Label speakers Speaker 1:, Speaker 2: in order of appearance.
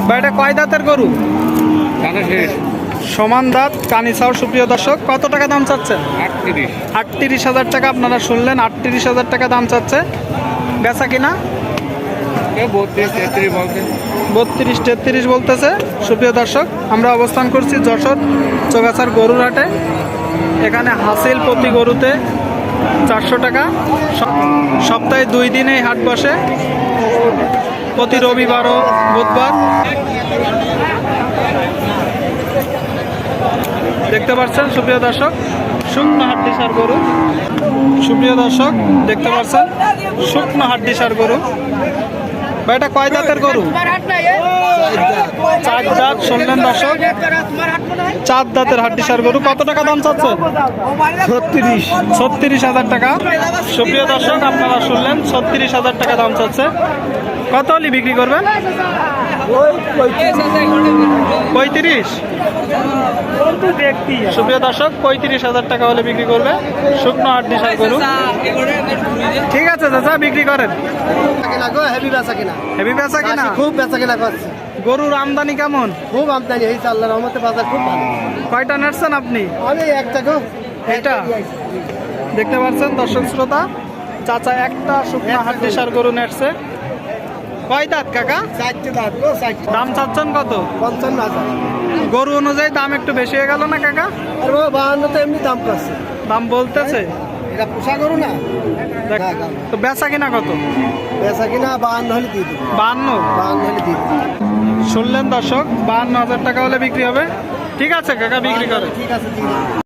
Speaker 1: ভাই এটা কয় দাঁতের গরু? সমান দাঁত, কানি ছাও। সুপ্রিয় দর্শক, কত টাকা দাম চাচ্ছেন? 38,000 টাকা। আপনারা শুনলেন, 38,000 টাকা দাম চাচ্ছে। বেচা কিনা 32-33 বলতেছে। সুপ্রিয় দর্শক, আমরা অবস্থান করছি যশোর চৌগাছার গরুর হাটে। এখানে হাসিল প্রতি গরুতে 400 টাকা। সপ্তাহে 2 দিন এই হাট বসে, প্রতি রবিবার ও বুধবার। দেখতে পাচ্ছেন সুপ্রিয় দর্শক, শুকনো হাড্ডিসার গরু। সুপ্রিয় দর্শক, দেখতে পাচ্ছেন শুকনো হাড্ডিসার গরু। ভাই এটা কয় দাঁতের গরু? 4 দাঁত। শুনলেন দর্শক, 4 দাঁতের হাড্ডিসার গরু। কত টাকা দাম চাচ্ছেন? 36,000 টাকা। সুপ্রিয় দর্শক, আপনারা শুনলেন 36,000 টাকা দাম চাচ্ছে। কত হলে বিক্রি করবেন? 35। সুপ্রিয় দর্শক, 35,000 টাকা হলে বিক্রি করবে শুকনো হাড্ডিসার গরু। ঠিক আছে চাচা, বিক্রি করেন। হেভি বেচা কিনা?
Speaker 2: খুব বেচা কেনা করছে।
Speaker 1: গরুর আমদানি কেমন?
Speaker 2: খুব আমদানি হয়েছে, আল্লাহর রহমতে বাজার খুব ভালো।
Speaker 1: কয়টা নেটছেন আপনি?
Speaker 2: আমি একটা গো,
Speaker 1: এটা দেখতে পাচ্ছেন দর্শক শ্রোতা, চাচা একটা শুকনো হাড্ডিসার গরু নেটছে। কয় দাঁত কাকা?
Speaker 2: 4টে দাঁত গো, 4টে।
Speaker 1: দাম চাচ্ছেন কত?
Speaker 2: 55,000।
Speaker 1: গরু অনুযায়ী দাম একটু বেশি হয়ে গেল না কাকা?
Speaker 2: আর বাবা 52 তো এমনি দাম করছে।
Speaker 1: দাম বলতেছে।
Speaker 2: এটা পোষা গরু না।
Speaker 1: তো বেচা কিনা কত?
Speaker 2: বেচা কিনা 52 হলে দিয়ে দেবো।
Speaker 1: 52
Speaker 2: হলে দিয়ে দেবো।
Speaker 1: শুনলেন দর্শক, 52,000 টাকা হলে বিক্রি হবে। ঠিক আছে কাকা, বিক্রি করে।
Speaker 2: ঠিক আছে, দিয়ে দেবো।